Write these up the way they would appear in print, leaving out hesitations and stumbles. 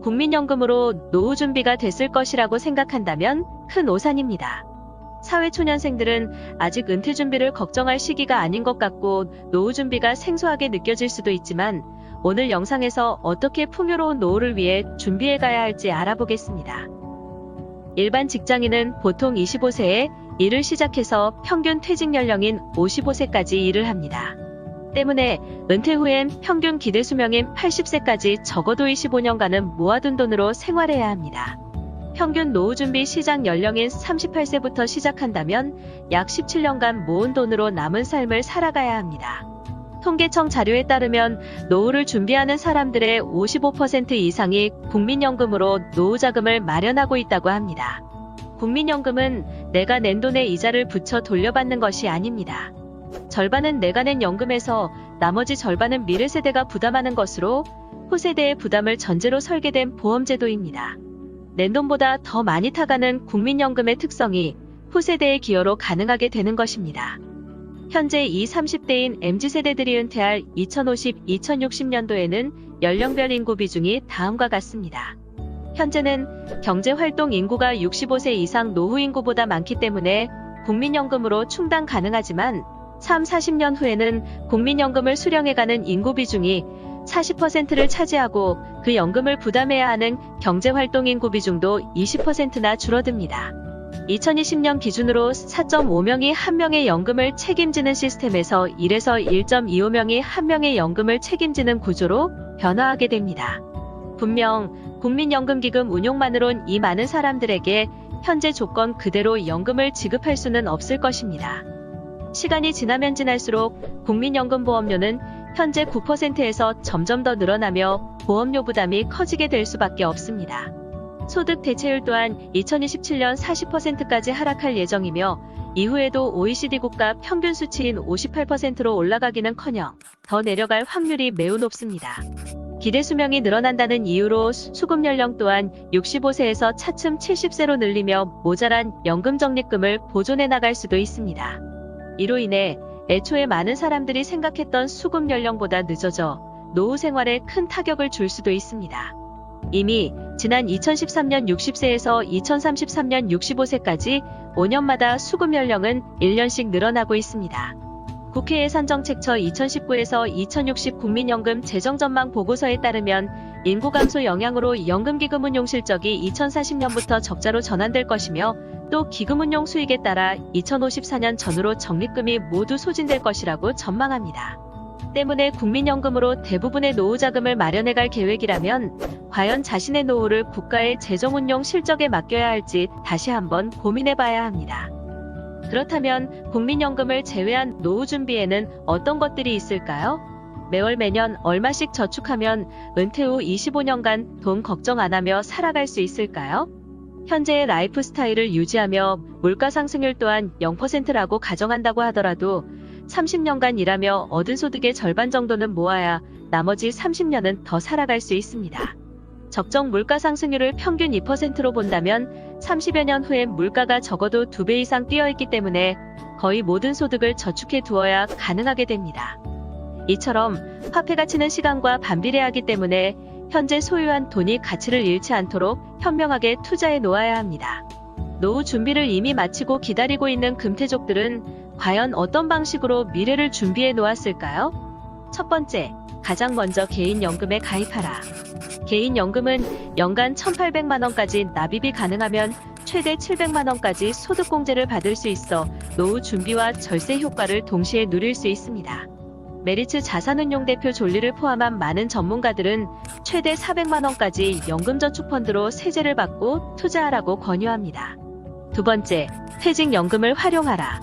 국민연금으로 노후 준비가 됐을 것이라고 생각한다면 큰 오산입니다. 사회초년생들은 아직 은퇴 준비를 걱정할 시기가 아닌 것 같고 노후 준비가 생소하게 느껴질 수도 있지만 오늘 영상에서 어떻게 풍요로운 노후를 위해 준비해 가야 할지 알아보겠습니다. 일반 직장인은 보통 25세에 일을 시작해서 평균 퇴직 연령인 55세까지 일을 합니다. 때문에 은퇴 후엔 평균 기대 수명인 80세까지 적어도 25년간은 모아둔 돈으로 생활해야 합니다. 평균 노후 준비 시작 연령인 38세부터 시작한다면 약 17년간 모은 돈으로 남은 삶을 살아가야 합니다. 통계청 자료에 따르면 노후를 준비하는 사람들의 55% 이상이 국민연금으로 노후 자금을 마련하고 있다고 합니다. 국민연금은 내가 낸 돈에 이자를 붙여 돌려받는 것이 아닙니다. 절반은 내가 낸 연금에서 나머지 절반은 미래 세대가 부담하는 것으로 후세대의 부담을 전제로 설계된 보험제도입니다. 낸 돈보다 더 많이 타가는 국민연금의 특성이 후세대의 기여로 가능하게 되는 것입니다. 현재 20, 30대인 MZ세대들이 은퇴할 2050-2060년도에는 연령별 인구 비중이 다음과 같습니다. 현재는 경제활동 인구가 65세 이상 노후 인구보다 많기 때문에 국민연금으로 충당 가능하지만 3, 40년 후에는 국민연금을 수령해가는 인구 비중이 40%를 차지하고 그 연금을 부담해야 하는 경제활동 인구 비중도 20%나 줄어듭니다. 2020년 기준으로 4.5명이 한 명의 연금을 책임지는 시스템에서 1에서 1.25명이 한 명의 연금을 책임지는 구조로 변화하게 됩니다. 분명 국민연금기금 운용만으론 이 많은 사람들에게 현재 조건 그대로 연금을 지급할 수는 없을 것입니다. 시간이 지나면 지날수록 국민연금 보험료는 현재 9%에서 점점 더 늘어나며 보험료 부담이 커지게 될 수밖에 없습니다. 소득 대체율 또한 2027년 40%까지 하락할 예정이며 이후에도 OECD 국가 평균 수치인 58%로 올라가기는커녕 더 내려갈 확률이 매우 높습니다. 기대 수명이 늘어난다는 이유로 수급 연령 또한 65세에서 차츰 70세로 늘리며 모자란 연금 적립금을 보존해 나갈 수도 있습니다. 이로 인해 애초에 많은 사람들이 생각했던 수급 연령보다 늦어져 노후 생활에 큰 타격을 줄 수도 있습니다. 이미 지난 2013년 60세에서 2033년 65세까지 5년마다 수급 연령은 1년씩 늘어나고 있습니다. 국회 예산정책처 2019에서 2060 국민연금 재정전망 보고서에 따르면 인구 감소 영향으로 연금기금 운용 실적이 2040년부터 적자로 전환될 것이며 또 기금 운용 수익에 따라 2054년 전후로 적립금이 모두 소진될 것이라고 전망합니다. 때문에 국민연금으로 대부분의 노후 자금을 마련해갈 계획이라면 과연 자신의 노후를 국가의 재정운용 실적에 맡겨야 할지 다시 한번 고민해봐야 합니다. 그렇다면 국민연금을 제외한 노후 준비에는 어떤 것들이 있을까요? 매월 매년 얼마씩 저축하면 은퇴 후 25년간 돈 걱정 안 하며 살아갈 수 있을까요? 현재의 라이프 스타일을 유지하며 물가 상승률 또한 0%라고 가정한다고 하더라도 30년간 일하며 얻은 소득의 절반 정도는 모아야 나머지 30년은 더 살아갈 수 있습니다. 적정 물가 상승률을 평균 2%로 본다면 30여 년 후엔 물가가 적어도 2배 이상 뛰어있기 때문에 거의 모든 소득을 저축해 두어야 가능하게 됩니다. 이처럼 화폐 가치는 시간과 반비례하기 때문에 현재 소유한 돈이 가치를 잃지 않도록 현명하게 투자해 놓아야 합니다. 노후 준비를 이미 마치고 기다리고 있는 금태족들은 과연 어떤 방식으로 미래를 준비해 놓았을까요? 첫 번째, 가장 먼저 개인연금에 가입하라. 개인연금은 연간 1,800만원까지 납입이 가능하면 최대 700만원까지 소득공제를 받을 수 있어 노후 준비와 절세 효과를 동시에 누릴 수 있습니다. 메리츠 자산운용 대표 존리를 포함한 많은 전문가들은 최대 400만원까지 연금저축펀드로 세제를 받고 투자하라고 권유합니다. 두 번째, 퇴직연금을 활용하라.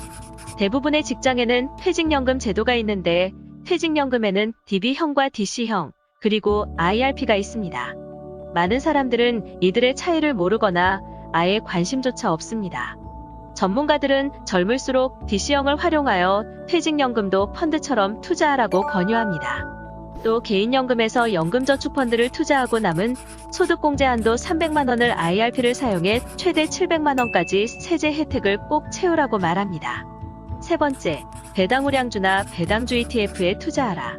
대부분의 직장에는 퇴직연금 제도가 있는데 퇴직연금에는 DB형과 DC형, 그리고 IRP가 있습니다. 많은 사람들은 이들의 차이를 모르거나 아예 관심조차 없습니다. 전문가들은 젊을수록 DC형을 활용하여 퇴직연금도 펀드처럼 투자하라고 권유합니다. 또 개인연금에서 연금저축펀드를 투자하고 남은 소득공제 한도 300만원을 IRP를 사용해 최대 700만원까지 세제 혜택을 꼭 채우라고 말합니다. 세 번째, 배당우량주나 배당주 ETF에 투자하라.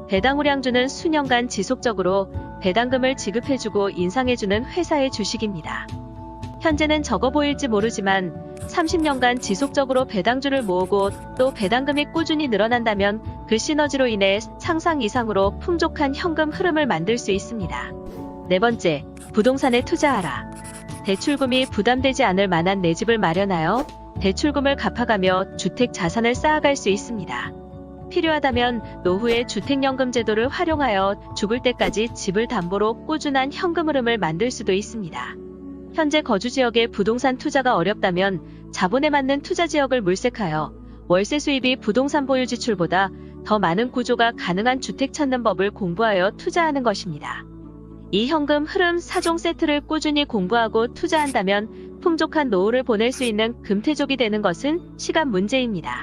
배당우량주는 수년간 지속적으로 배당금을 지급해주고 인상해주는 회사의 주식입니다. 현재는 적어 보일지 모르지만 30년간 지속적으로 배당주를 모으고 또 배당금이 꾸준히 늘어난다면 그 시너지로 인해 상상 이상으로 풍족한 현금 흐름을 만들 수 있습니다. 네 번째, 부동산에 투자하라. 대출금이 부담되지 않을 만한 내 집을 마련하여 대출금을 갚아가며 주택 자산을 쌓아갈 수 있습니다. 필요하다면 노후에 주택연금 제도를 활용하여 죽을 때까지 집을 담보로 꾸준한 현금 흐름을 만들 수도 있습니다. 현재 거주 지역의 부동산 투자가 어렵다면 자본에 맞는 투자 지역을 물색하여 월세 수입이 부동산 보유 지출보다 더 많은 구조가 가능한 주택 찾는 법을 공부하여 투자하는 것입니다. 이 현금 흐름 4종 세트를 꾸준히 공부하고 투자한다면 풍족한 노후를 보낼 수 있는 금태족이 되는 것은 시간 문제입니다.